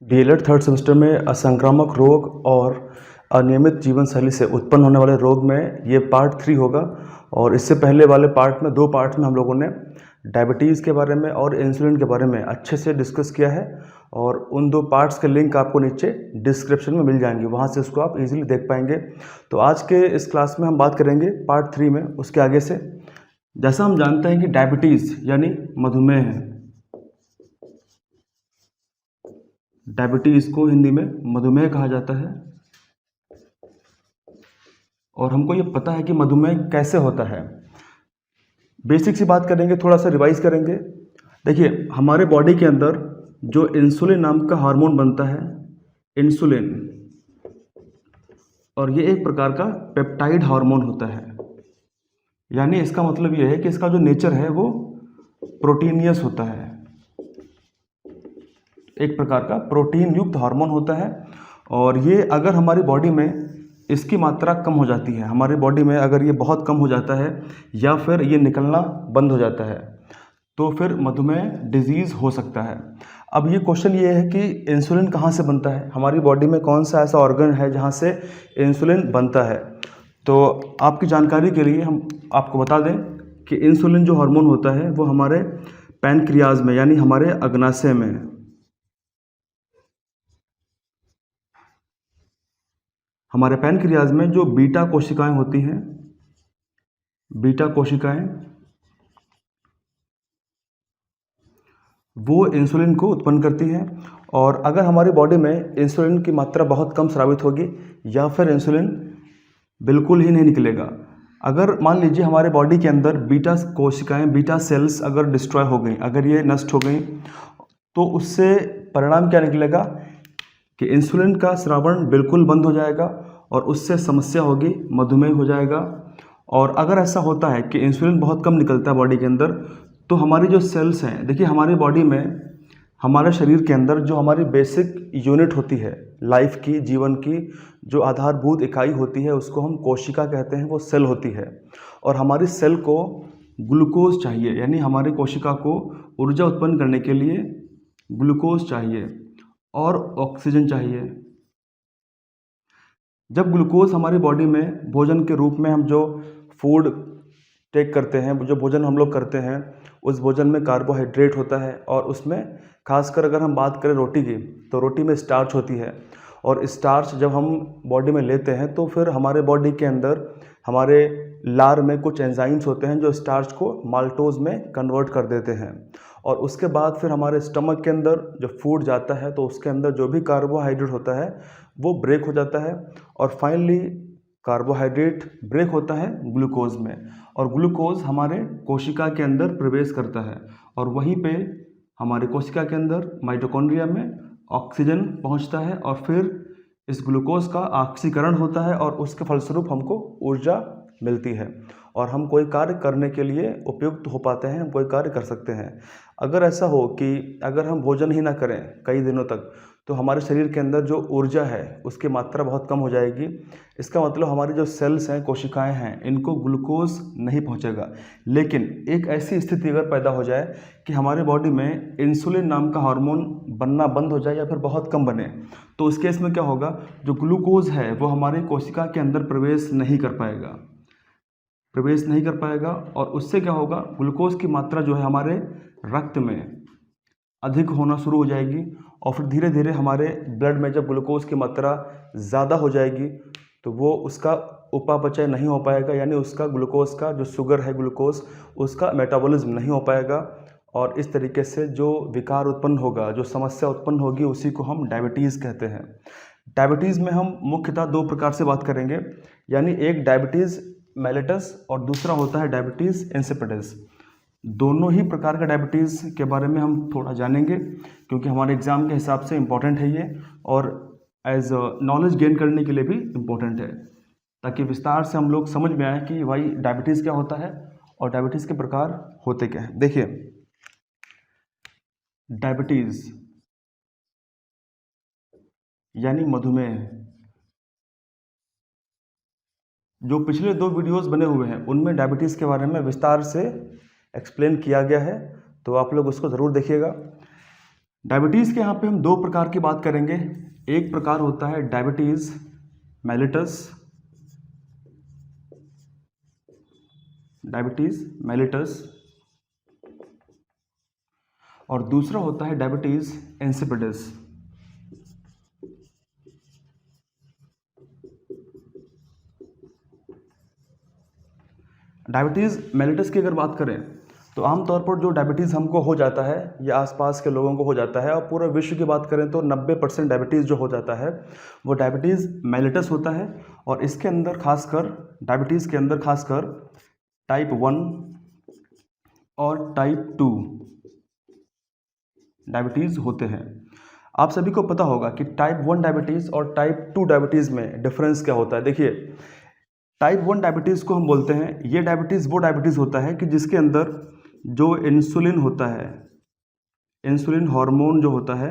DElEd third semester में असंक्रामक रोग और अनियमित जीवन शैली से उत्पन्न होने वाले रोग में ये पार्ट 3 होगा। और इससे पहले वाले पार्ट में 2 पार्ट में हम लोगों ने डायबिटीज़ के बारे में और इंसुलिन के बारे में अच्छे से डिस्कस किया है। और उन 2 पार्ट्स के लिंक आपको नीचे डिस्क्रिप्शन में मिल जाएंगे, वहाँ से उसको आप इजीली देख पाएंगे। तो आज के इस क्लास में हम बात करेंगे पार्ट 3 में, उसके आगे से। जैसा हम जानते हैं कि डायबिटीज़ यानी मधुमेह है। डायबिटीज़ को हिंदी में मधुमेह कहा जाता है। और हमको ये पता है कि मधुमेह कैसे होता है। बेसिक सी बात करेंगे, थोड़ा सा रिवाइज करेंगे। देखिए, हमारे बॉडी के अंदर जो इंसुलिन नाम का हार्मोन बनता है, इंसुलिन, और ये एक प्रकार का पेप्टाइड हार्मोन होता है। यानी इसका मतलब ये है कि इसका जो नेचर है वो प्रोटीनियस होता है, एक प्रकार का प्रोटीन युक्त हार्मोन होता है। और ये अगर हमारी बॉडी में इसकी मात्रा कम हो जाती है, हमारी बॉडी में अगर ये बहुत कम हो जाता है या फिर ये निकलना बंद हो जाता है, तो फिर मधुमेह डिजीज़ हो सकता है। अब ये क्वेश्चन ये है कि इंसुलिन कहाँ से बनता है, हमारी बॉडी में कौन सा ऐसा ऑर्गन है जहाँ से इंसुलिन बनता है। तो आपकी जानकारी के लिए हम आपको बता दें कि इंसुलिन जो हार्मोन होता है वो हमारे पैनक्रियाज में, यानी हमारे अग्नाशय में, हमारे पैनक्रियाज में जो बीटा कोशिकाएं होती हैं, बीटा कोशिकाएं, वो इंसुलिन को उत्पन्न करती हैं। और अगर हमारी बॉडी में इंसुलिन की मात्रा बहुत कम स्रावित होगी या फिर इंसुलिन बिल्कुल ही नहीं निकलेगा, अगर मान लीजिए हमारे बॉडी के अंदर बीटा कोशिकाएं, बीटा सेल्स अगर डिस्ट्रॉय हो गई, अगर ये नष्ट हो गई, तो उससे परिणाम क्या निकलेगा कि इंसुलिन का स्रावण बिल्कुल बंद हो जाएगा और उससे समस्या होगी, मधुमेह हो जाएगा। और अगर ऐसा होता है कि इंसुलिन बहुत कम निकलता है बॉडी के अंदर, तो हमारी जो सेल्स हैं, देखिए हमारी बॉडी में, हमारे शरीर के अंदर जो हमारी बेसिक यूनिट होती है लाइफ की, जीवन की जो आधारभूत इकाई होती है, उसको हम कोशिका कहते हैं, वो सेल होती है। और हमारी सेल को ग्लूकोज चाहिए, यानी हमारी कोशिका को ऊर्जा उत्पन्न करने के लिए ग्लूकोज चाहिए और ऑक्सीजन चाहिए। जब ग्लूकोज हमारी बॉडी में भोजन के रूप में, हम जो फूड टेक करते हैं, जो भोजन हम लोग करते हैं, उस भोजन में कार्बोहाइड्रेट होता है। और उसमें खासकर अगर हम बात करें रोटी की, तो रोटी में स्टार्च होती है। और स्टार्च जब हम बॉडी में लेते हैं तो फिर हमारे बॉडी के अंदर, हमारे लार में कुछ एंजाइम्स होते हैं जो स्टार्च को माल्टोज में कन्वर्ट कर देते हैं। और उसके बाद फिर हमारे स्टमक के अंदर जब फूड जाता है तो उसके अंदर जो भी कार्बोहाइड्रेट होता है वो ब्रेक हो जाता है। और फाइनली कार्बोहाइड्रेट ब्रेक होता है ग्लूकोज में, और ग्लूकोज हमारे कोशिका के अंदर प्रवेश करता है। और वहीं पे हमारे कोशिका के अंदर माइटोकॉन्ड्रिया में ऑक्सीजन पहुंचता है, और फिर इस ग्लूकोज का ऑक्सीकरण होता है और उसके फलस्वरूप हमको ऊर्जा मिलती है और हम कोई कार्य करने के लिए उपयुक्त हो पाते हैं, हम कोई कार्य कर सकते हैं। अगर ऐसा हो कि अगर हम भोजन ही ना करें कई दिनों तक, तो हमारे शरीर के अंदर जो ऊर्जा है उसकी मात्रा बहुत कम हो जाएगी। इसका मतलब हमारी जो सेल्स हैं, कोशिकाएं हैं, इनको ग्लूकोज नहीं पहुंचेगा। लेकिन एक ऐसी स्थिति अगर पैदा हो जाए कि हमारे बॉडी में इंसुलिन नाम का हार्मोन बनना बंद हो जाए या फिर बहुत कम बने, तो उस केस में क्या होगा, जो ग्लूकोज है वो हमारी कोशिका के अंदर प्रवेश नहीं कर पाएगा, प्रवेश नहीं कर पाएगा। और उससे क्या होगा, ग्लूकोज की मात्रा जो है हमारे रक्त में अधिक होना शुरू हो जाएगी। और फिर धीरे धीरे हमारे ब्लड में जब ग्लूकोज की मात्रा ज़्यादा हो जाएगी तो वो उसका उपापचय नहीं हो पाएगा, यानी उसका ग्लूकोज का जो शुगर है, ग्लूकोज, उसका मेटाबॉलिज्म नहीं हो पाएगा। और इस तरीके से जो विकार उत्पन्न होगा, जो समस्या उत्पन्न होगी, उसी को हम डायबिटीज़ कहते हैं। डायबिटीज़ में हम मुख्यतः 2 प्रकार से बात करेंगे, यानी एक डायबिटीज़ मेलिटस और दूसरा होता है डायबिटीज़ इंसिपिडस। दोनों ही प्रकार का डायबिटीज़ के बारे में हम थोड़ा जानेंगे, क्योंकि हमारे एग्ज़ाम के हिसाब से इम्पॉर्टेंट है ये, और एज नॉलेज गेन करने के लिए भी इम्पोर्टेंट है, ताकि विस्तार से हम लोग समझ में आए कि भाई डायबिटीज़ क्या होता है और डायबिटीज़ के प्रकार होते क्या हैं। देखिए, डायबिटीज़ यानी मधुमेह, जो पिछले 2 वीडियोस बने हुए हैं उनमें डायबिटीज़ के बारे में विस्तार से एक्सप्लेन किया गया है, तो आप लोग उसको ज़रूर देखिएगा। डायबिटीज़ के यहाँ पे हम 2 प्रकार की बात करेंगे। एक प्रकार होता है डायबिटीज़ मेलिटस और दूसरा होता है डायबिटीज़ इंसिपिडिस। डायबिटीज़ मेलिटस की अगर बात करें तो आमतौर पर जो डायबिटीज़ हमको हो जाता है ये आसपास के लोगों को हो जाता है, और पूरे विश्व की बात करें तो 90% डायबिटीज़ जो हो जाता है वो डायबिटीज़ मेलिटस होता है। और इसके अंदर खासकर डायबिटीज़ के अंदर खासकर टाइप 1 और टाइप 2 डायबिटीज़ होते हैं। आप सभी को पता होगा कि टाइप 1 डायबिटीज़ और टाइप 2 डायबिटीज़ में डिफरेंस क्या होता है। देखिए, टाइप 1 डायबिटीज़ को हम बोलते हैं, ये डायबिटीज़ वो डायबिटीज़ होता है कि जिसके अंदर जो इंसुलिन होता है, इंसुलिन हार्मोन जो होता है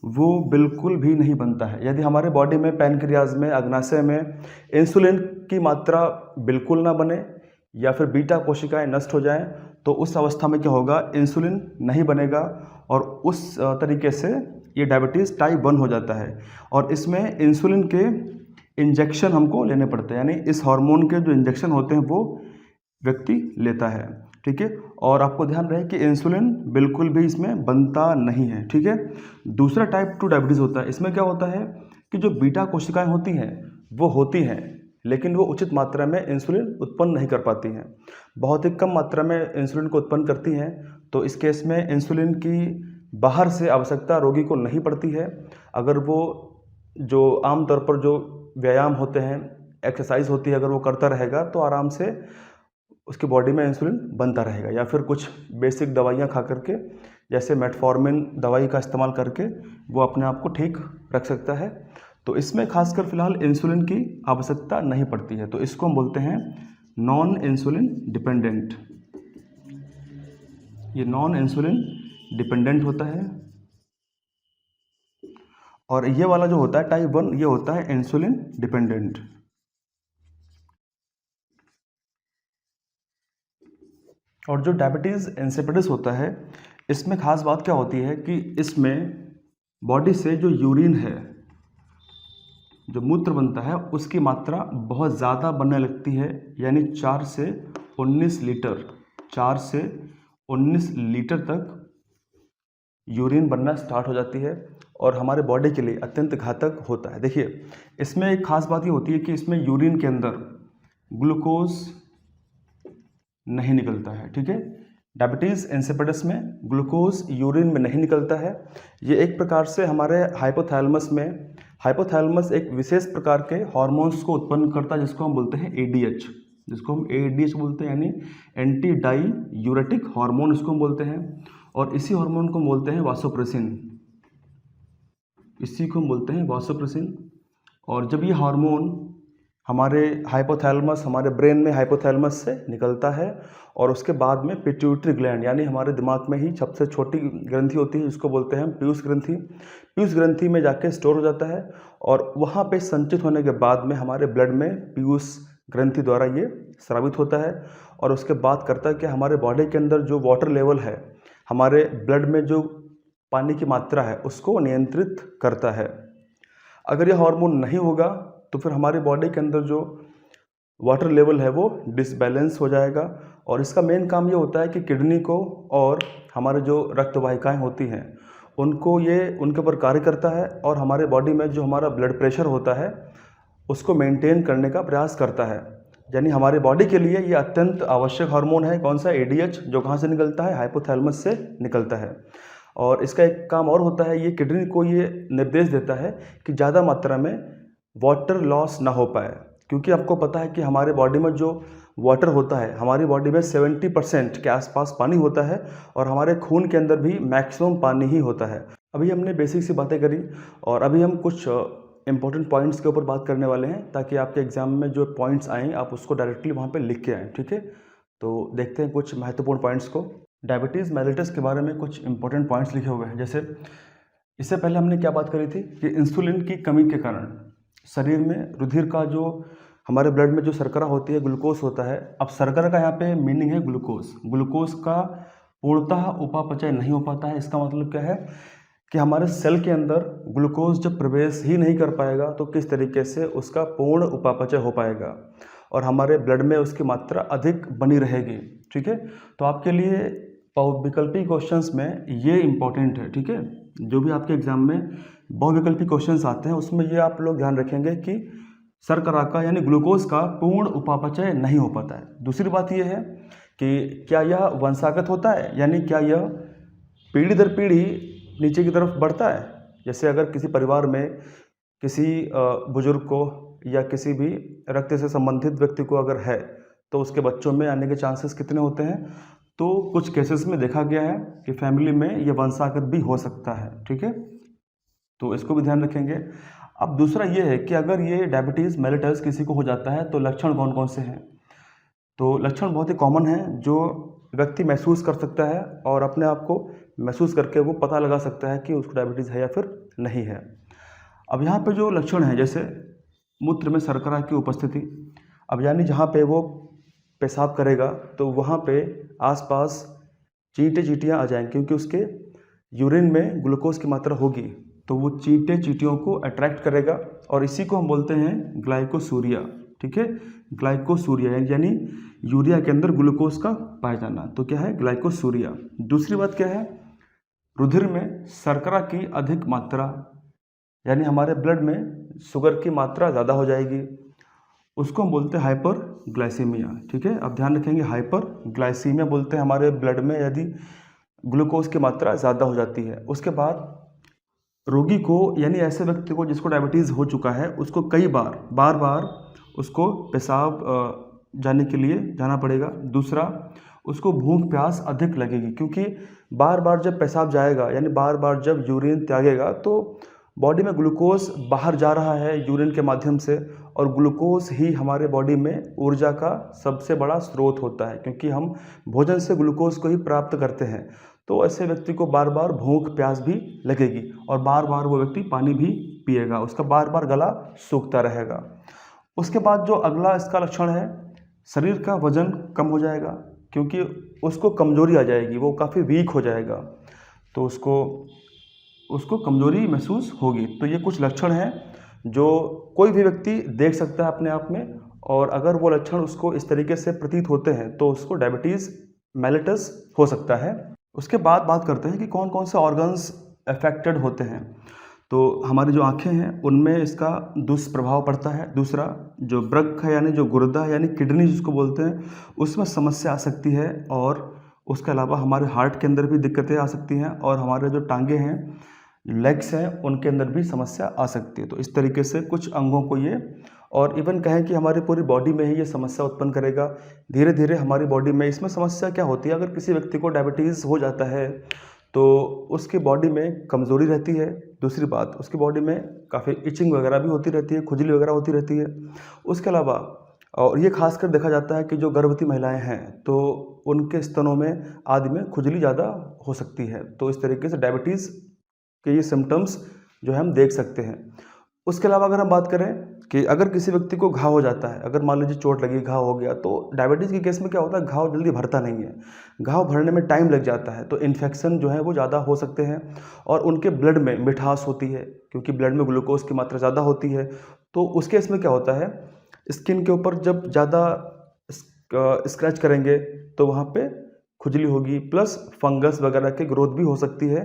वो बिल्कुल भी नहीं बनता है। यदि हमारे बॉडी में पैनक्रियाज में अग्नाशय में इंसुलिन की मात्रा बिल्कुल ना बने या फिर बीटा कोशिकाएं नष्ट हो जाएं तो उस अवस्था में क्या होगा, इंसुलिन नहीं बनेगा और उस तरीके से ये डायबिटीज़ टाइप 1 हो जाता है। और इसमें इंसुलिन के इंजेक्शन हमको लेने पड़ते हैं, यानी इस हार्मोन के जो इंजेक्शन होते हैं वो व्यक्ति लेता है। ठीक है, और आपको ध्यान रहे कि इंसुलिन बिल्कुल भी इसमें बनता नहीं है। ठीक है, दूसरा टाइप 2 डायबिटीज़ होता है। इसमें क्या होता है कि जो बीटा कोशिकाएं होती हैं वो होती हैं, लेकिन वो उचित मात्रा में इंसुलिन उत्पन्न नहीं कर पाती हैं, बहुत ही कम मात्रा में इंसुलिन को उत्पन्न करती हैं। तो इस केस में इंसुलिन की बाहर से आवश्यकता रोगी को नहीं पड़ती है। अगर वो जो आमतौर पर जो व्यायाम होते हैं, एक्सरसाइज होती है, अगर वो करता रहेगा तो आराम से उसकी बॉडी में इंसुलिन बनता रहेगा, या फिर कुछ बेसिक दवाइयाँ खा करके जैसे मेटफॉर्मिन दवाई का इस्तेमाल करके वो अपने आप को ठीक रख सकता है। तो इसमें खासकर फिलहाल इंसुलिन की आवश्यकता नहीं पड़ती है, तो इसको हम बोलते हैं नॉन इंसुलिन डिपेंडेंट। ये नॉन इंसुलिन डिपेंडेंट होता है। और ये वाला जो होता है टाइप 1, ये होता है इंसुलिन डिपेंडेंट। और जो डायबिटीज़ इंसिपिडिस होता है, इसमें खास बात क्या होती है कि इसमें बॉडी से जो यूरिन है, जो मूत्र बनता है, उसकी मात्रा बहुत ज़्यादा बनने लगती है, यानी 4 से 19 लीटर तक यूरिन बनना स्टार्ट हो जाती है और हमारे बॉडी के लिए अत्यंत घातक होता है। देखिए, इसमें एक खास बात ये होती है कि इसमें यूरिन के अंदर ग्लूकोज नहीं निकलता है। ठीक है, डायबिटीज़ इंसिपिडिस में ग्लूकोज यूरिन में नहीं निकलता है। ये एक प्रकार से हमारे हाइपोथैलेमस एक विशेष प्रकार के हार्मोन्स को उत्पन्न करता है जिसको हम बोलते हैं ADH, बोलते हैं, यानी एंटी डाई यूरेटिक हार्मोन इसको हम बोलते हैं। और इसी हार्मोन को बोलते हैं वासोप्रेसिन। और जब ये हार्मोन हमारे ब्रेन में हाइपोथैलेमस से निकलता है और उसके बाद में पिट्यूटरी ग्लैंड, यानी हमारे दिमाग में ही सबसे छोटी ग्रंथि होती है जिसको बोलते हैं पीयूष ग्रंथि में जाके स्टोर हो जाता है और वहाँ पे संचित होने के बाद में हमारे ब्लड में पीयूष ग्रंथि द्वारा ये स्रावित होता है और उसके बाद करता है कि हमारे बॉडी के अंदर जो वाटर लेवल है, हमारे ब्लड में जो पानी की मात्रा है, उसको नियंत्रित करता है। अगर यह हार्मोन नहीं होगा तो फिर हमारी बॉडी के अंदर जो वाटर लेवल है वो डिसबैलेंस हो जाएगा और इसका मेन काम ये होता है कि किडनी को और हमारे जो रक्त वाहिकाएँ होती हैं उनके ऊपर कार्य करता है और हमारे बॉडी में जो हमारा ब्लड प्रेशर होता है उसको मेंटेन करने का प्रयास करता है। यानी हमारे बॉडी के लिए ये अत्यंत आवश्यक हार्मोन है। कौन सा? ADH, जो कहाँ से निकलता है? हाइपोथैलेमस से निकलता है। और इसका एक काम और होता है, ये किडनी को ये निर्देश देता है कि ज़्यादा मात्रा में वाटर लॉस ना हो पाए, क्योंकि आपको पता है कि हमारे बॉडी में जो वाटर होता है, हमारी बॉडी में 70% के आसपास पानी होता है और हमारे खून के अंदर भी मैक्सिमम पानी ही होता है। अभी हमने बेसिक सी बातें करी और अभी हम कुछ इंपॉर्टेंट पॉइंट्स के ऊपर बात करने वाले हैं ताकि आपके एग्जाम में जो पॉइंट्स आएँ आप उसको डायरेक्टली वहाँ पे लिख के आएँ। ठीक है, तो देखते हैं कुछ महत्वपूर्ण पॉइंट्स को। डायबिटीज़ मेलिटस के बारे में कुछ इंपॉर्टेंट पॉइंट्स लिखे हुए हैं। जैसे इससे पहले हमने क्या बात करी थी कि इंसुलिन की कमी के कारण शरीर में रुधिर का जो हमारे ब्लड में जो शर्करा होती है, ग्लूकोज होता है। अब शर्करा का यहाँ पे मीनिंग है ग्लूकोज का पूर्णतः उपापचय नहीं हो पाता है। इसका मतलब क्या है कि हमारे सेल के अंदर ग्लूकोज जब प्रवेश ही नहीं कर पाएगा तो किस तरीके से उसका पूर्ण उपापचय हो पाएगा और हमारे ब्लड में उसकी मात्रा अधिक बनी रहेगी। ठीक है, तो आपके लिए बहुविकल्पी क्वेश्चंस में ये इम्पोर्टेंट है। ठीक है, जो भी आपके एग्जाम में बहुविकल्पी क्वेश्चंस आते हैं उसमें ये आप लोग ध्यान रखेंगे कि शर्करा का यानी ग्लूकोज का पूर्ण उपापचय नहीं हो पाता है। दूसरी बात यह है कि क्या यह वंशागत होता है, यानी क्या यह पीढ़ी दर पीढ़ी नीचे की तरफ बढ़ता है। जैसे अगर किसी परिवार में किसी बुजुर्ग को या किसी भी रक्त से संबंधित व्यक्ति को अगर है तो उसके बच्चों में आने के चांसेस कितने होते हैं, तो कुछ केसेस में देखा गया है कि फैमिली में ये वंशागत भी हो सकता है। ठीक है, तो इसको भी ध्यान रखेंगे। अब दूसरा ये है कि अगर ये डायबिटीज़ मेलिटस किसी को हो जाता है तो लक्षण कौन कौन से हैं। तो लक्षण बहुत ही कॉमन है जो व्यक्ति महसूस कर सकता है और अपने आप को महसूस करके वो पता लगा सकता है कि उसको डायबिटीज़ है या फिर नहीं है। अब यहाँ पे जो लक्षण हैं, जैसे मूत्र में शर्करा की उपस्थिति, अब यानी जहाँ पे वो पेशाब करेगा तो वहाँ पे आसपास चींटियाँ आ जाएंगी, क्योंकि उसके यूरिन में ग्लूकोज की मात्रा होगी तो वो चींटियों को अट्रैक्ट करेगा और इसी को हम बोलते हैं ग्लाइकोसूरिया। ठीक है, ग्लाइकोसूरिया यानी यूरिया के अंदर ग्लूकोज का पाया जाना, तो क्या है ग्लाइकोसूरिया। दूसरी बात क्या है, रुधिर में शर्करा की अधिक मात्रा, यानी हमारे ब्लड में शुगर की मात्रा ज़्यादा हो जाएगी, उसको हम बोलते हैं हाइपर ग्लाइसीमिया। ठीक है, अब ध्यान रखेंगे हाइपर ग्लाइसीमिया बोलते हैं हमारे ब्लड में यदि ग्लूकोज की मात्रा ज़्यादा हो जाती है। उसके बाद रोगी को यानी ऐसे व्यक्ति को जिसको डायबिटीज़ हो चुका है उसको कई बार उसको पेशाब जाने के लिए जाना पड़ेगा। दूसरा, उसको भूख प्यास अधिक लगेगी, क्योंकि बार बार जब पेशाब जाएगा यानी बार बार जब यूरिन त्यागेगा तो बॉडी में ग्लूकोज बाहर जा रहा है यूरिन के माध्यम से, और ग्लूकोज ही हमारे बॉडी में ऊर्जा का सबसे बड़ा स्रोत होता है, क्योंकि हम भोजन से ग्लूकोज को ही प्राप्त करते हैं। तो ऐसे व्यक्ति को बार बार भूख प्यास भी लगेगी और बार बार वो व्यक्ति पानी भी पिएगा, उसका बार बार गला सूखता रहेगा। उसके बाद जो अगला इसका लक्षण है, शरीर का वजन कम हो जाएगा, क्योंकि उसको कमजोरी आ जाएगी, वो काफ़ी वीक हो जाएगा तो उसको कमजोरी महसूस होगी। तो ये कुछ लक्षण हैं जो कोई भी व्यक्ति देख सकता है अपने आप में, और अगर वो लक्षण उसको इस तरीके से प्रतीत होते हैं तो उसको डायबिटीज़ मेलिटस हो सकता है। उसके बाद बात करते हैं कि कौन कौन से ऑर्गन्स अफेक्टेड होते हैं। तो हमारी जो आँखें हैं उनमें इसका दुष्प्रभाव पड़ता है। दूसरा, जो वृक्क है यानी जो गुर्दा है यानी किडनी जिसको बोलते हैं, उसमें समस्या आ सकती है, और उसके अलावा हमारे हार्ट के अंदर भी दिक्कतें आ सकती हैं, और हमारे जो टांगे हैं, लेग्स हैं, उनके अंदर भी समस्या आ सकती है। तो इस तरीके से कुछ अंगों को ये, और इवन कहें कि हमारी पूरी बॉडी में ही ये समस्या उत्पन्न करेगा। धीरे धीरे हमारी बॉडी में इसमें समस्या क्या होती है, अगर किसी व्यक्ति को डायबिटीज़ हो जाता है तो उसकी बॉडी में कमज़ोरी रहती है। दूसरी बात, उसकी बॉडी में काफ़ी इचिंग वगैरह भी होती रहती है, खुजली वगैरह होती रहती है। उसके अलावा, और ये खासकर देखा जाता है कि जो गर्भवती महिलाएं हैं तो उनके स्तनों में आदि में खुजली ज़्यादा हो सकती है। तो इस तरीके से डायबिटीज़ के ये सिम्टम्स जो है हम देख सकते हैं। उसके अलावा अगर हम बात करें कि अगर किसी व्यक्ति को घाव हो जाता है, अगर मान लीजिए चोट लगी, घाव हो गया, तो डायबिटीज़ के केस में क्या होता है, घाव जल्दी भरता नहीं है, घाव भरने में टाइम लग जाता है, तो इन्फेक्शन जो है वो ज़्यादा हो सकते हैं। और उनके ब्लड में मिठास होती है, क्योंकि ब्लड में ग्लूकोज की मात्रा ज़्यादा होती है। तो उस केस में क्या होता है, स्किन के ऊपर जब ज़्यादा स्क्रैच करेंगे तो वहाँ पे खुजली होगी, प्लस फंगस वगैरह की ग्रोथ भी हो सकती है।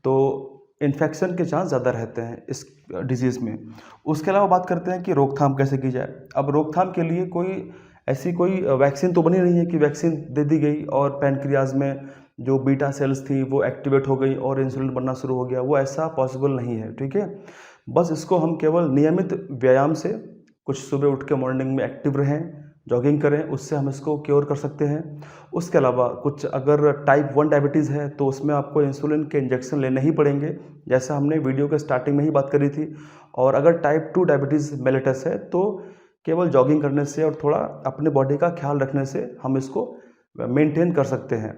तो इन्फेक्शन के चांस ज़्यादा रहते हैं इस डिजीज़ में। उसके अलावा बात करते हैं कि रोकथाम कैसे की जाए। अब रोकथाम के लिए कोई वैक्सीन तो बनी नहीं है कि वैक्सीन दे दी गई और पैनक्रियाज में जो बीटा सेल्स थी वो एक्टिवेट हो गई और इंसुलिन बनना शुरू हो गया, वो ऐसा पॉसिबल नहीं है। ठीक है, बस इसको हम केवल नियमित व्यायाम से, कुछ सुबह उठ के मॉर्निंग में एक्टिव रहें, जॉगिंग करें, उससे हम इसको क्योर कर सकते हैं। उसके अलावा कुछ अगर टाइप 1 डायबिटीज़ है तो उसमें आपको इंसुलिन के इंजेक्शन लेने ही पड़ेंगे, जैसा हमने वीडियो के स्टार्टिंग में ही बात करी थी। और अगर टाइप 2 डायबिटीज़ मेलिटस है तो केवल जॉगिंग करने से और थोड़ा अपने बॉडी का ख्याल रखने से हम इसको मेंटेन कर सकते हैं।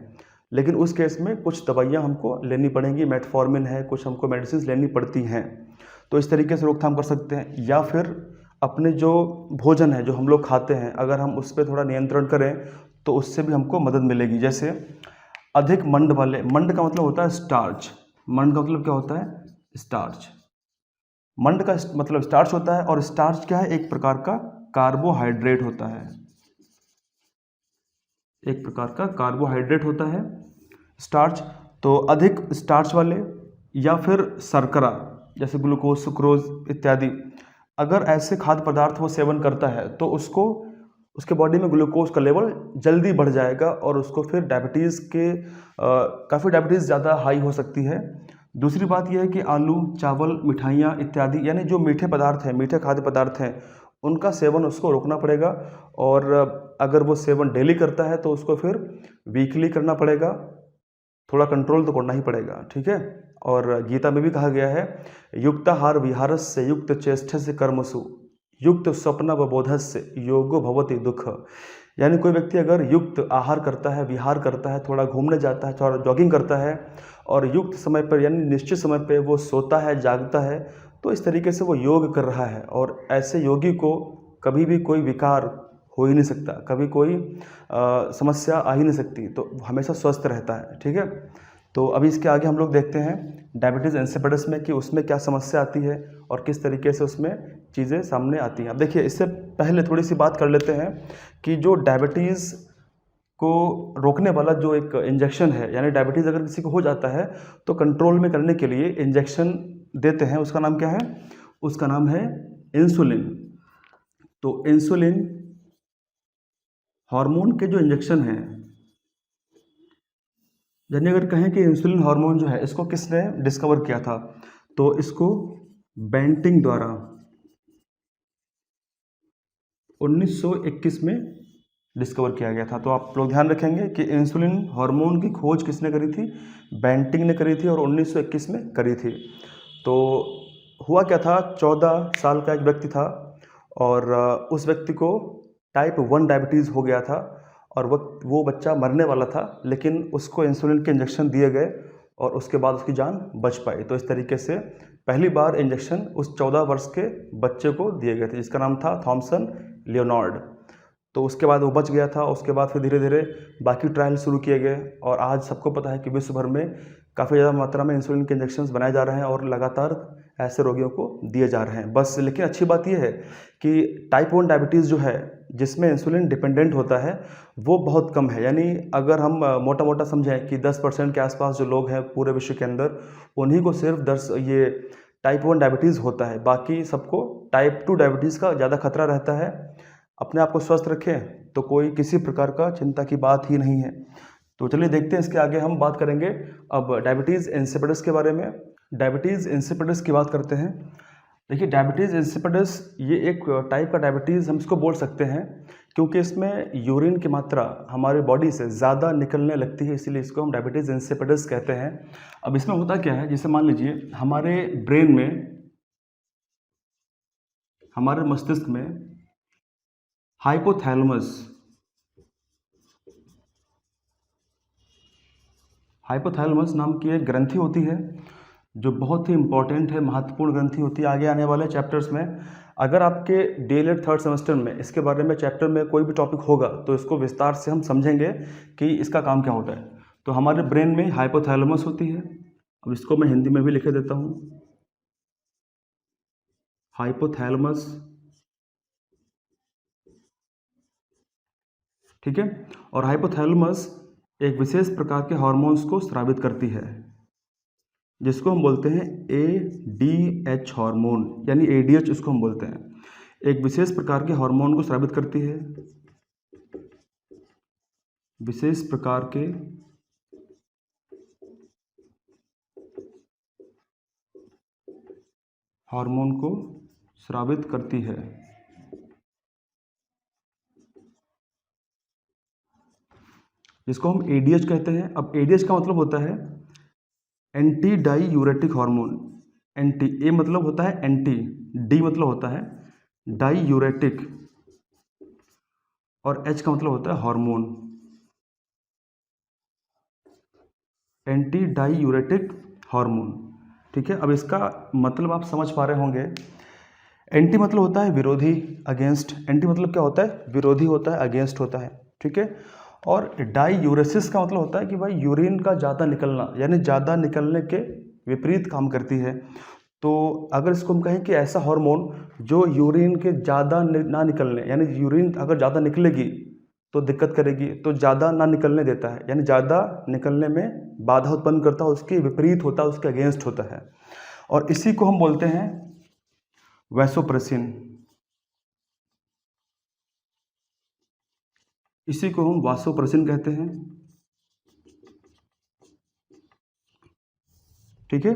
लेकिन उस केस में कुछ दवाइयाँ हमको लेनी पड़ेंगी, मेटफॉर्मिन है, कुछ हमको मेडिसिन लेनी पड़ती हैं। तो इस तरीके से रोकथाम कर सकते हैं। या फिर अपने जो भोजन है जो हम लोग खाते हैं, अगर हम उस पर थोड़ा नियंत्रण करें तो उससे भी हमको मदद मिलेगी। जैसे अधिक मंड वाले, मंड का मतलब होता है स्टार्च, मंड का मतलब क्या होता है? स्टार्च। मंड का मतलब स्टार्च होता है, और स्टार्च क्या है? एक प्रकार का कार्बोहाइड्रेट होता है, एक प्रकार का कार्बोहाइड्रेट होता है स्टार्च। तो अधिक स्टार्च वाले या फिर शर्करा जैसे ग्लूकोज, सुक्रोज इत्यादि, अगर ऐसे खाद्य पदार्थ वो सेवन करता है तो उसको, उसके बॉडी में ग्लूकोज का लेवल जल्दी बढ़ जाएगा और उसको फिर डायबिटीज़ के काफ़ी डायबिटीज़ ज़्यादा हाई हो सकती है। दूसरी बात यह है कि आलू, चावल, मिठाइयाँ इत्यादि, यानी जो मीठे पदार्थ हैं, मीठे खाद्य पदार्थ हैं, उनका सेवन उसको रोकना पड़ेगा। और अगर वो सेवन डेली करता है तो उसको फिर वीकली करना पड़ेगा, थोड़ा कंट्रोल तो करना ही पड़ेगा, ठीक है। और गीता में भी कहा गया है, युक्ताहार विहारस्य युक्त चेष्टस्य कर्मसु युक्त स्वप्न बोधस्य योगो भवति दुख। यानी कोई व्यक्ति अगर युक्त आहार करता है, विहार करता है, थोड़ा घूमने जाता है, थोड़ा जॉगिंग करता है और युक्त समय पर यानी निश्चित समय पर वो सोता है, जागता है, तो इस तरीके से वो योग कर रहा है। और ऐसे योगी को कभी भी कोई विकार हो ही नहीं सकता, कभी कोई समस्या आ ही नहीं सकती, तो हमेशा स्वस्थ रहता है, ठीक है। तो अभी इसके आगे हम लोग देखते हैं डायबिटीज़ इंसिपिडस में कि उसमें क्या समस्या आती है और किस तरीके से उसमें चीज़ें सामने आती हैं। अब देखिए, इससे पहले थोड़ी सी बात कर लेते हैं कि जो डायबिटीज़ को रोकने वाला जो एक इंजेक्शन है, यानी डायबिटीज़ अगर किसी को हो जाता है तो कंट्रोल में करने के लिए इंजेक्शन देते हैं, उसका नाम क्या है? उसका नाम है इंसुलिन। तो इंसुलिन हार्मोन के जो इंजेक्शन हैं, यानी अगर कहें कि इंसुलिन हार्मोन जो है इसको किसने डिस्कवर किया था, तो इसको बेंटिंग द्वारा 1921 में डिस्कवर किया गया था। तो आप लोग ध्यान रखेंगे कि इंसुलिन हार्मोन की खोज किसने करी थी? बेंटिंग ने करी थी और 1921 में करी थी। तो हुआ क्या था, 14 साल का एक व्यक्ति था और उस व्यक्ति को टाइप 1 डायबिटीज़ हो गया था और वो बच्चा मरने वाला था, लेकिन उसको इंसुलिन के इंजेक्शन दिए गए और उसके बाद उसकी जान बच पाई। तो इस तरीके से पहली बार इंजेक्शन उस 14 वर्ष के बच्चे को दिए गए थे, जिसका नाम था थॉमसन लियोनार्ड। तो उसके बाद वो बच गया था। उसके बाद फिर धीरे धीरे बाकी ट्रायल शुरू किए गए और आज सबको पता है कि विश्व भर में काफ़ी ज़्यादा मात्रा में इंसुलिन के इंजेक्शन्स बनाए जा रहे हैं और लगातार ऐसे रोगियों को दिए जा रहे हैं। बस लेकिन अच्छी बात यह है कि टाइप 1 डायबिटीज़ जो है, जिसमें इंसुलिन डिपेंडेंट होता है, वो बहुत कम है। यानी अगर हम मोटा मोटा समझें कि 10% के आसपास जो लोग हैं पूरे विश्व के अंदर, उन्हीं को सिर्फ ये टाइप 1 डायबिटीज़ होता है। बाकी सबको टाइप 2 डायबिटीज़ का ज़्यादा खतरा रहता है। अपने आप को स्वस्थ रखें तो कोई किसी प्रकार का चिंता की बात ही नहीं है। तो चलिए देखते हैं, इसके आगे हम बात करेंगे अब डायबिटीज़ इंसिपिडस के बारे में। डायबिटीज़ इंसिपिडस की बात करते हैं। देखिए, डायबिटीज़ इंसिपिडस ये एक टाइप का डायबिटीज़ हम इसको बोल सकते हैं क्योंकि इसमें यूरिन की मात्रा हमारे बॉडी से ज़्यादा निकलने लगती है, इसीलिए इसको हम डायबिटीज़ इंसिपिडस कहते हैं। अब इसमें होता क्या है, जैसे मान लीजिए हमारे ब्रेन में, हमारे मस्तिष्क में हाइपोथैलेमस नाम की एक ग्रंथि होती है जो बहुत ही इंपॉर्टेंट है, महत्वपूर्ण ग्रंथि होती है। आगे आने वाले चैप्टर्स में अगर आपके डीएलएड 3rd सेमेस्टर में इसके बारे में चैप्टर में कोई भी टॉपिक होगा तो इसको विस्तार से हम समझेंगे कि इसका काम क्या होता है। तो हमारे ब्रेन में हाइपोथैलेमस होती है। अब इसको मैं हिंदी में भी लिखे देता हूँ, हाइपोथैलेमस, ठीक है। और हाइपोथैलेमस एक विशेष प्रकार के हार्मोन्स को स्रावित करती है जिसको हम बोलते हैं ADH हार्मोन, यानी ADH उसको हम बोलते हैं। एक विशेष प्रकार के हार्मोन को स्रावित करती है, विशेष प्रकार के हार्मोन को स्रावित करती है, जिसको हम ADH कहते हैं। अब ADH का मतलब होता है एंटी डाईयूरेटिक हार्मोन। एंटी, ए मतलब होता है एंटी, डी मतलब होता है डाईयूरेटिक और एच का मतलब होता है हार्मोन, एंटी डाईयूरेटिक हार्मोन, ठीक है। अब इसका मतलब आप समझ पा रहे होंगे। एंटी मतलब होता है विरोधी, अगेंस्ट। एंटी मतलब क्या होता है? विरोधी होता है, अगेंस्ट होता है, ठीक है। और डाईयूरेसिस का मतलब होता है कि भाई यूरिन का ज़्यादा निकलना, यानी ज़्यादा निकलने के विपरीत काम करती है। तो अगर इसको हम कहें कि ऐसा हार्मोन जो यूरिन के ज़्यादा ना निकलने, यानी यूरिन अगर ज़्यादा निकलेगी तो दिक्कत करेगी, तो ज़्यादा ना निकलने देता है, यानी ज़्यादा निकलने में बाधा उत्पन्न करता है, उसके विपरीत होता है, उसके अगेंस्ट होता है। और इसी को हम बोलते हैं वैसोप्रेसिन। इसी को हम वासोप्रेसिन कहते हैं। ठीक है,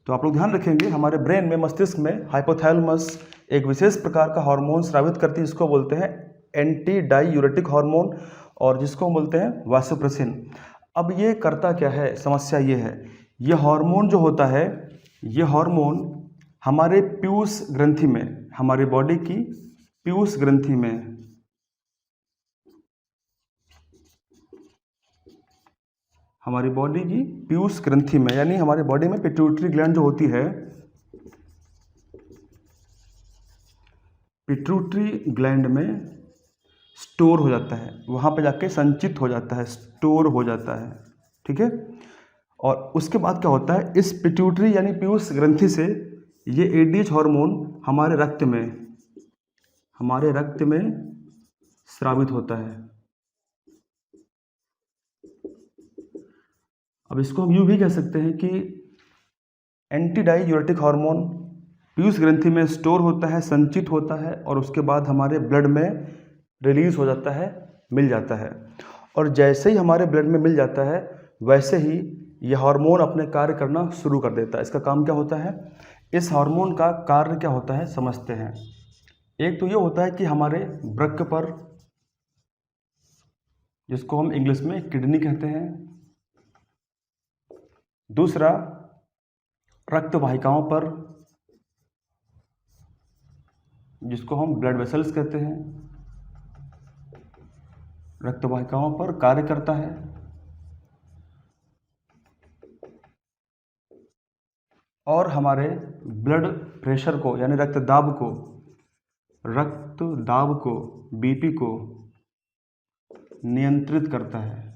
तो आप लोग ध्यान रखेंगे, हमारे ब्रेन में, मस्तिष्क में हाइपोथैलेमस एक विशेष प्रकार का हार्मोन स्रावित करती है, जिसको बोलते हैं एंटी डाईयूरेटिक हार्मोन, और जिसको हम बोलते हैं वासोप्रेसिन। अब ये करता क्या है, समस्या ये है, ये हार्मोन जो होता है, ये हार्मोन हमारे पीयूष ग्रंथि में, हमारी बॉडी की पीयूष ग्रंथि में, हमारी बॉडी की पीयूष ग्रंथि में, यानी हमारी बॉडी में पिट्यूटरी ग्लैंड जो होती है, पिट्यूटरी ग्लैंड में स्टोर हो जाता है, वहाँ पे जाके संचित हो जाता है, स्टोर हो जाता है। ठीक है, और उसके बाद क्या होता है, इस पिट्यूटरी यानी पीयूष ग्रंथि से ये एडीएच हार्मोन हमारे रक्त में स्रावित होता है। अब इसको हम यूँ भी कह सकते हैं कि एंटी डाईयूरेटिक हार्मोन पीयूष ग्रंथि में स्टोर होता है, संचित होता है, और उसके बाद हमारे ब्लड में रिलीज हो जाता है, मिल जाता है। और जैसे ही हमारे ब्लड में मिल जाता है, वैसे ही यह हार्मोन अपने कार्य करना शुरू कर देता है। इसका काम क्या होता है, इस हार्मोन का कार्य क्या होता है, समझते हैं। एक तो ये होता है कि हमारे वृक्क पर, जिसको हम इंग्लिश में किडनी कहते हैं, दूसरा रक्त वाहिकाओं पर, जिसको हम ब्लड वेसल्स कहते हैं, रक्त वाहिकाओं पर कार्य करता है। और हमारे ब्लड प्रेशर को, यानी रक्तदाब को, बीपी को नियंत्रित करता है।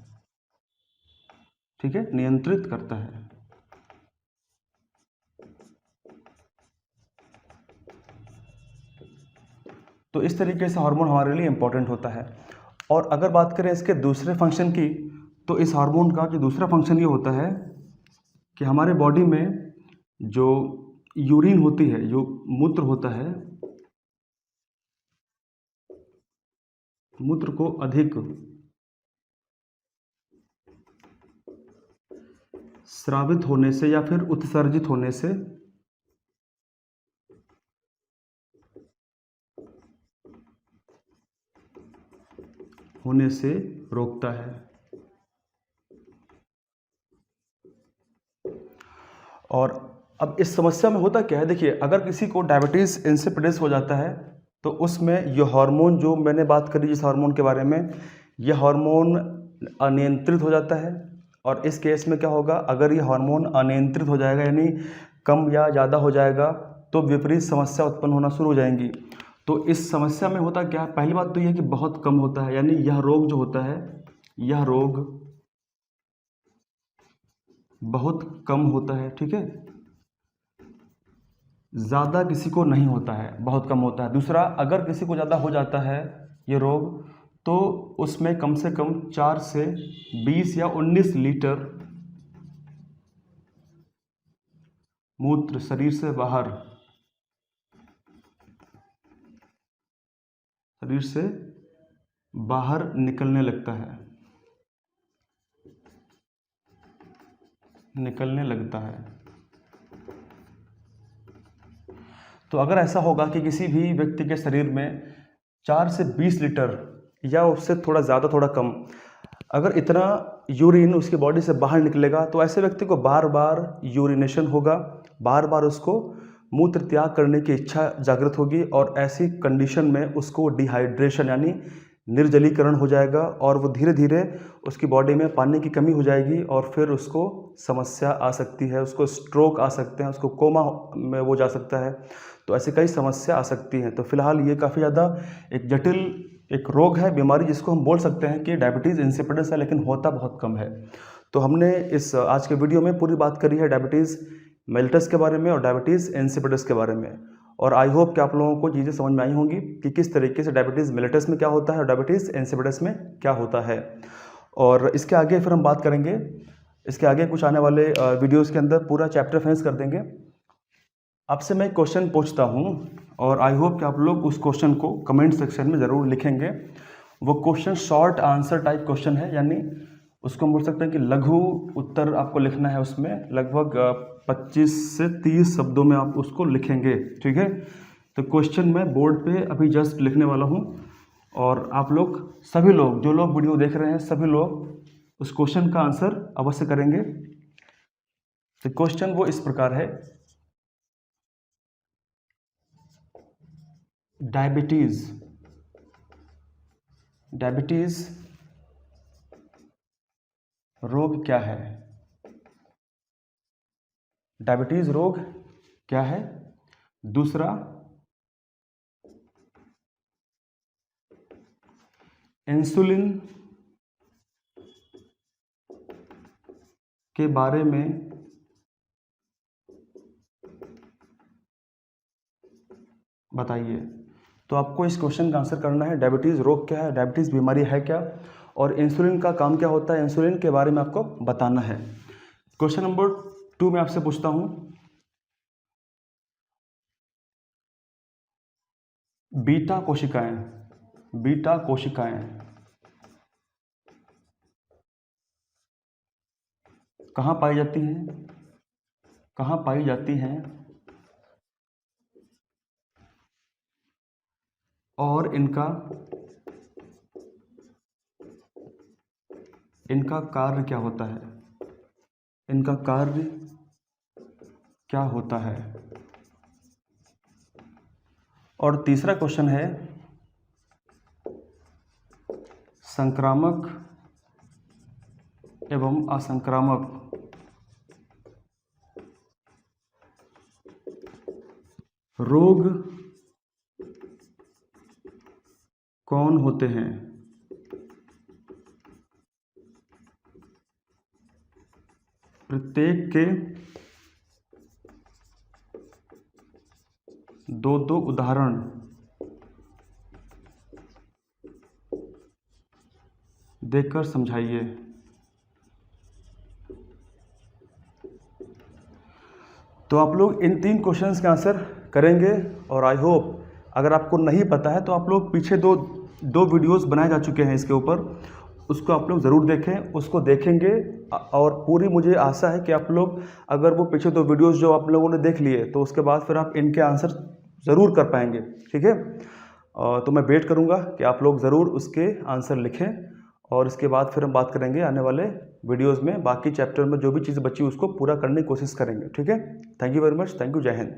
ठीक है, नियंत्रित करता है। तो इस तरीके से हार्मोन हमारे लिए इंपॉर्टेंट होता है। और अगर बात करें इसके दूसरे फंक्शन की, तो इस हार्मोन का जो दूसरा फंक्शन ये होता है कि हमारे बॉडी में जो यूरिन होती है, जो मूत्र होता है, मूत्र को अधिक स्रावित होने से या फिर उत्सर्जित होने से रोकता है। और अब इस समस्या में होता क्या है, देखिए, अगर किसी को डायबिटीज़ इंसिपिडिस हो जाता है, तो उसमें ये हार्मोन जो मैंने बात करी, जिस हार्मोन के बारे में, यह हार्मोन अनियंत्रित हो जाता है। और इस केस में क्या होगा, अगर ये हार्मोन अनियंत्रित हो जाएगा, यानी कम या ज़्यादा हो जाएगा, तो विपरीत समस्या उत्पन्न होना शुरू हो जाएंगी। तो इस समस्या में होता क्या है, पहली बात तो यह है कि बहुत कम होता है, यानी यह रोग जो होता है, यह रोग बहुत कम होता है। ठीक है, ज़्यादा किसी को नहीं होता है, बहुत कम होता है। दूसरा, अगर किसी को ज़्यादा हो जाता है ये रोग, तो उसमें कम से कम 4 से 20 या 19 लीटर मूत्र शरीर से बाहर निकलने लगता है। तो अगर ऐसा होगा कि किसी भी व्यक्ति के शरीर में 4 से 20 लीटर या उससे थोड़ा ज़्यादा थोड़ा कम, अगर इतना यूरिन उसकी बॉडी से बाहर निकलेगा, तो ऐसे व्यक्ति को बार बार यूरिनेशन होगा, बार बार उसको मूत्र त्याग करने की इच्छा जागृत होगी, और ऐसी कंडीशन में उसको डिहाइड्रेशन यानी निर्जलीकरण हो जाएगा, और वो धीरे धीरे उसकी बॉडी में पानी की कमी हो जाएगी, और फिर उसको समस्या आ सकती है, उसको स्ट्रोक आ सकते हैं, उसको कोमा में वो जा सकता है। तो ऐसे कई समस्या आ सकती हैं। तो फिलहाल ये काफ़ी ज़्यादा एक जटिल एक रोग है, बीमारी, जिसको हम बोल सकते हैं कि डायबिटीज़ इंसिपिडस है, लेकिन होता बहुत कम है। तो हमने इस आज के वीडियो में पूरी बात करी है डायबिटीज़ मेलिटस के बारे में और डायबिटीज़ इंसिपिडस के बारे में, और आई होप कि आप लोगों को चीज़ें समझ में आई होंगी कि किस तरीके से डायबिटीज़ मेलिटस में क्या होता है और डायबिटीज़ इंसिपिडस में क्या होता है। और इसके आगे फिर हम बात करेंगे, इसके आगे कुछ आने वाले वीडियोज़ के अंदर पूरा चैप्टर फिनिश कर देंगे। आपसे मैं एक क्वेश्चन पूछता हूँ और आई होप कि आप लोग उस क्वेश्चन को कमेंट सेक्शन में ज़रूर लिखेंगे। वो question short answer type question है, यानी उसको हम बोल सकते हैं कि लघु उत्तर आपको लिखना है। उसमें लगभग 25 से 30 शब्दों में आप उसको लिखेंगे, ठीक है। तो क्वेश्चन मैं बोर्ड पे अभी जस्ट लिखने वाला हूँ और आप लोग सभी लोग, जो लोग वीडियो देख रहे हैं, सभी लोग उस क्वेश्चन का आंसर अवश्य करेंगे। तो क्वेश्चन वो इस प्रकार है, डायबिटीज रोग क्या है? डायबिटीज रोग क्या है? दूसरा, इंसुलिन के बारे में बताइए। तो आपको इस क्वेश्चन का आंसर करना है, डायबिटीज़ रोग क्या है, डायबिटीज़ बीमारी है क्या, और इंसुलिन का काम क्या होता है, इंसुलिन के बारे में आपको बताना है। क्वेश्चन नंबर 2 मैं आपसे पूछता हूँ, बीटा कोशिकाएं कहाँ पाई जाती हैं और इनका कार्य क्या होता है? और तीसरा क्वेश्चन है, संक्रामक एवं असंक्रामक रोग कौन होते हैं? प्रत्येक के 2 उदाहरण देकर समझाइए। तो आप लोग इन 3 क्वेश्चंस के आंसर करेंगे और आई होप अगर आपको नहीं पता है तो आप लोग पीछे दो वीडियोस बनाए जा चुके हैं इसके ऊपर, उसको आप लोग ज़रूर देखें, उसको देखेंगे और पूरी मुझे आशा है कि आप लोग अगर वो पीछे 2 वीडियोस जो आप लोगों ने देख लिए तो उसके बाद फिर आप इनके आंसर ज़रूर कर पाएंगे, ठीक है। तो मैं वेट करूँगा कि आप लोग ज़रूर उसके आंसर लिखें और इसके बाद फिर हम बात करेंगे आने वाले वीडियोज़ में, बाकी चैप्टर में जो भी चीज़ बची उसको पूरा करने की कोशिश करेंगे, ठीक है। Thank you very much, thank you, जय हिंद।